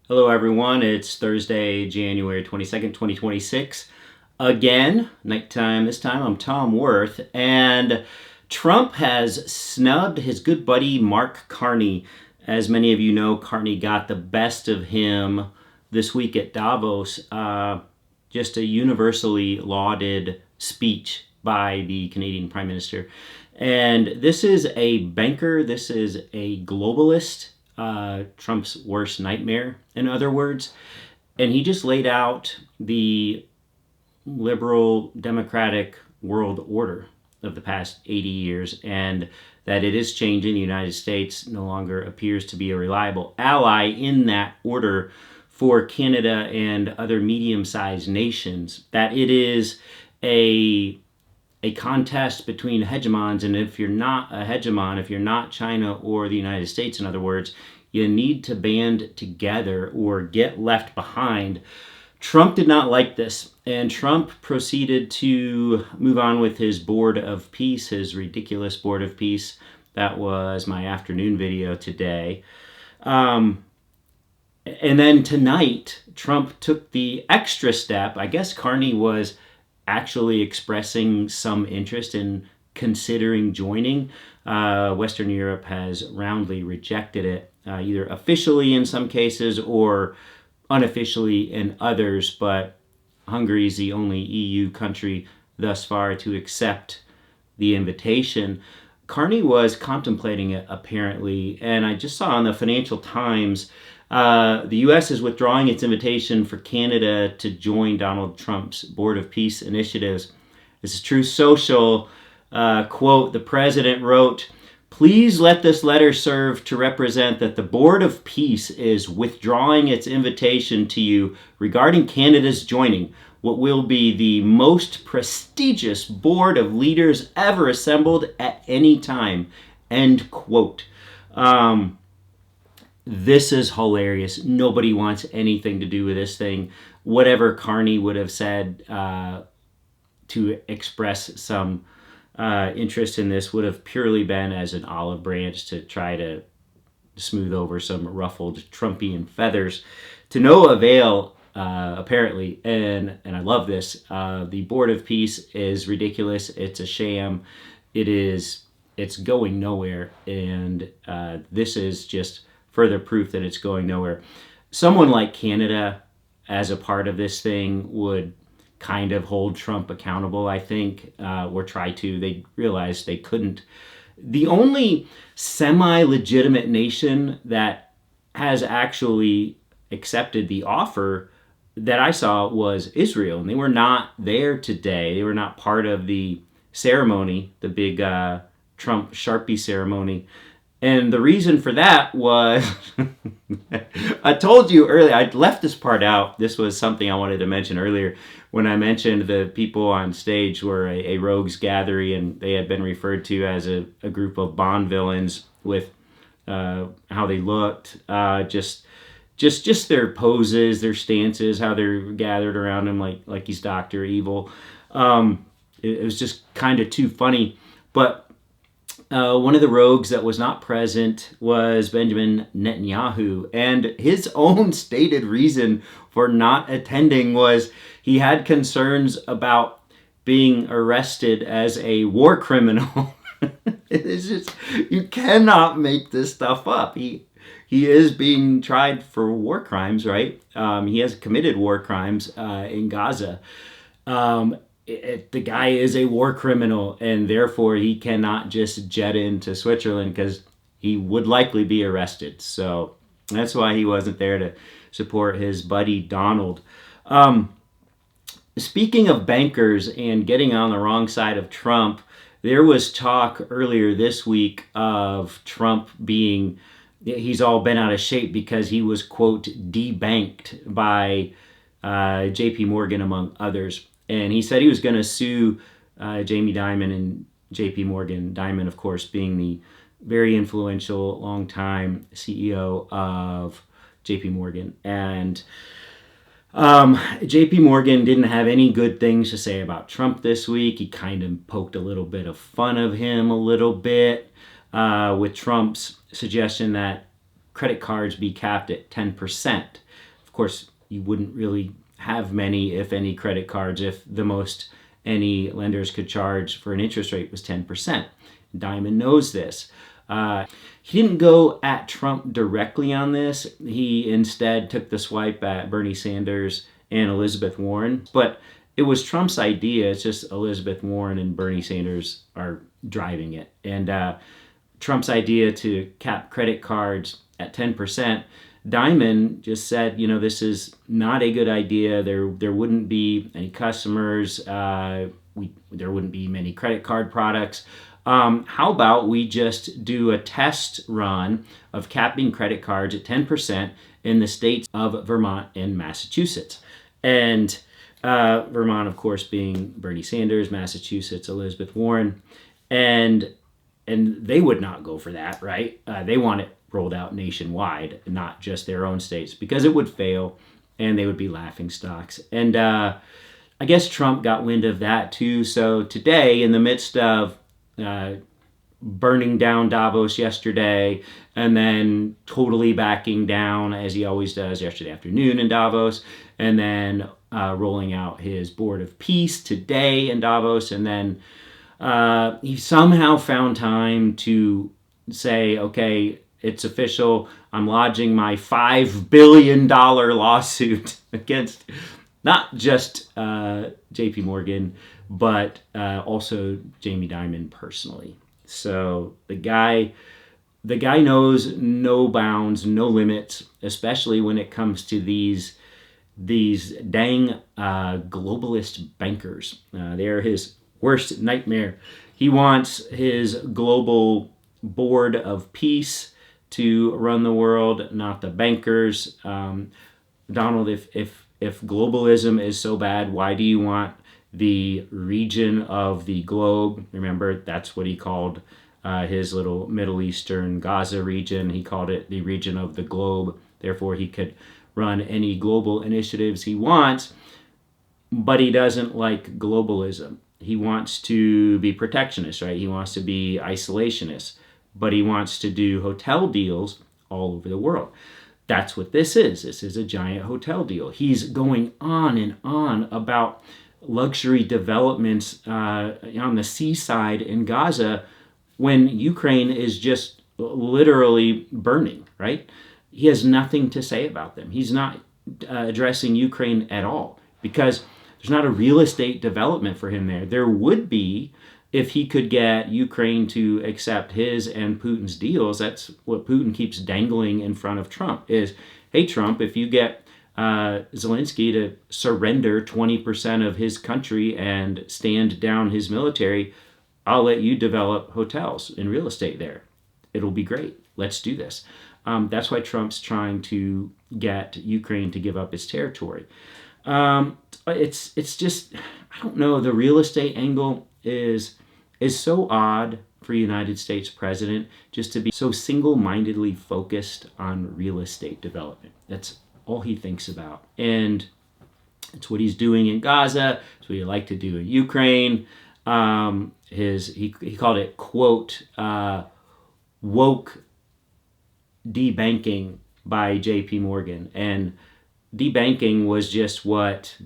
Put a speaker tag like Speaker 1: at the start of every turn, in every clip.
Speaker 1: Hello, everyone. It's Thursday, January 22nd, 2026. Again, nighttime. This time I'm Tom Worth. And Trump has snubbed his good buddy Mark Carney. As many of you know, Carney got the best of him this week at Davos. Just a universally lauded speech by the Canadian Prime Minister. And this is a banker, this is a globalist, Trump's worst nightmare, in other words. And he just laid out the liberal democratic world order of the past 80 years and that it is changing. The United States no longer appears to be a reliable ally in that order for Canada and other medium-sized nations, that it is a contest between hegemons, and if you're not a hegemon, if you're not China or the United States, in other words, you need to band together or get left behind. Trump did not like this, and Trump proceeded to move on with his Board of Peace, his ridiculous Board of Peace. That was my afternoon video today. And then tonight, Trump took the extra step. I guess Carney was actually expressing some interest in considering joining. Western Europe has roundly rejected it, either officially in some cases or unofficially in others, but Hungary is the only EU country thus far to accept the invitation. Carney was contemplating it, apparently, and I just saw on the Financial Times the U.S. is withdrawing its invitation for Canada to join Donald Trump's Board of Peace initiatives. This is Truth Social. Quote, the president wrote, "Please let this letter serve to represent that the Board of Peace is withdrawing its invitation to you regarding Canada's joining what will be the most prestigious board of leaders ever assembled at any time." End quote. This is hilarious. Nobody wants anything to do with this thing. Whatever Carney would have said to express some interest in this would have purely been as an olive branch to try to smooth over some ruffled Trumpian feathers. To no avail, apparently, and I love this. The Board of Peace is ridiculous. It's a sham. It's going nowhere, and this is just further proof that it's going nowhere. Someone like Canada, as a part of this thing, would kind of hold Trump accountable, I think, or try to. They realized they couldn't. The only semi-legitimate nation that has actually accepted the offer that I saw was Israel, and they were not there today. They were not part of the ceremony, the big Trump Sharpie ceremony. And the reason for that was, I told you earlier, I left this part out. This was something I wanted to mention earlier when I mentioned the people on stage were a rogues gallery, and they had been referred to as a group of Bond villains with how they looked, just their poses, their stances, how they're gathered around him like he's Dr. Evil. It was just kind of too funny. But one of the rogues that was not present was Benjamin Netanyahu, and his own stated reason for not attending was he had concerns about being arrested as a war criminal. It's just, you cannot make this stuff up. He is being tried for war crimes, right? He has committed war crimes in Gaza. The guy is a war criminal, and therefore he cannot just jet into Switzerland because he would likely be arrested. So that's why he wasn't there to support his buddy Donald. Speaking of bankers and getting on the wrong side of Trump, there was talk earlier this week of Trump being, he's all bent out of shape because he was, quote, debanked by JP Morgan, among others. And he said he was going to sue Jamie Dimon and JP Morgan. Dimon, of course, being the very influential, longtime CEO of JP Morgan. And JP Morgan didn't have any good things to say about Trump this week. He kind of poked a little bit of fun of him a little bit with Trump's suggestion that credit cards be capped at 10%. Of course, you wouldn't really have many, if any, credit cards if the most any lenders could charge for an interest rate was 10%. Dimon knows this. He didn't go at Trump directly on this. He instead took the swipe at Bernie Sanders and Elizabeth Warren. But it was Trump's idea. It's just Elizabeth Warren and Bernie Sanders are driving it. And Trump's idea to cap credit cards at 10%, Dimon just said, this is not a good idea. There wouldn't be any customers. There wouldn't be many credit card products. How about we just do a test run of capping credit cards at 10% in the states of Vermont and Massachusetts? And Vermont, of course, being Bernie Sanders, Massachusetts, Elizabeth Warren. And they would not go for that, right? They want it rolled out nationwide, not just their own states, because it would fail and they would be laughing stocks. And I guess Trump got wind of that too. So today, in the midst of burning down Davos yesterday and then totally backing down, as he always does, yesterday afternoon in Davos, and then rolling out his board of peace today in Davos, and then he somehow found time to say, okay, it's official. I'm lodging my $5 billion lawsuit against not just JP Morgan, but also Jamie Dimon personally. So the guy knows no bounds, no limits, especially when it comes to these dang globalist bankers. They're his worst nightmare. He wants his global board of peace to run the world, not the bankers. Donald, if globalism is so bad, why do you want the region of the globe? Remember, that's what he called his little Middle Eastern Gaza region. He called it the region of the globe. Therefore, he could run any global initiatives he wants, but he doesn't like globalism. He wants to be protectionist, right? He wants to be isolationist, but he wants to do hotel deals all over the world. That's what this is. This is a giant hotel deal. He's going on and on about luxury developments on the seaside in Gaza when Ukraine is just literally burning, right? He has nothing to say about them. He's not addressing Ukraine at all because there's not a real estate development for him there. There would be if he could get Ukraine to accept his and Putin's deals. That's what Putin keeps dangling in front of Trump is, hey, Trump, if you get Zelensky to surrender 20% of his country and stand down his military, I'll let you develop hotels and real estate there. It'll be great. Let's do this. That's why Trump's trying to get Ukraine to give up its territory. It's just, I don't know, the real estate angle is so odd for a United States president just to be so single-mindedly focused on real estate development. That's all he thinks about. And it's what he's doing in Gaza. It's what he'd like to do in Ukraine. He called it, quote, woke debanking by JP Morgan. And debanking was just what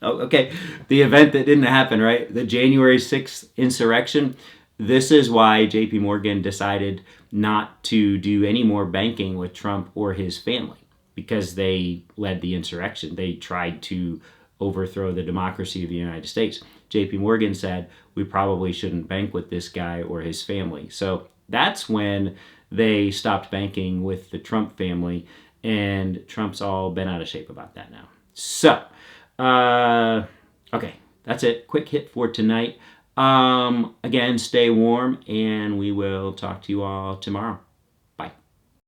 Speaker 1: the event that didn't happen, right? The January 6th insurrection. This is why JP Morgan decided not to do any more banking with Trump or his family, because they led the insurrection. They tried to overthrow the democracy of the United States. JP Morgan said, we probably shouldn't bank with this guy or his family. So that's when they stopped banking with the Trump family, and Trump's all bent out of shape about that now. So, okay, that's it. Quick hit for tonight. Again, stay warm, and we will talk to you all tomorrow.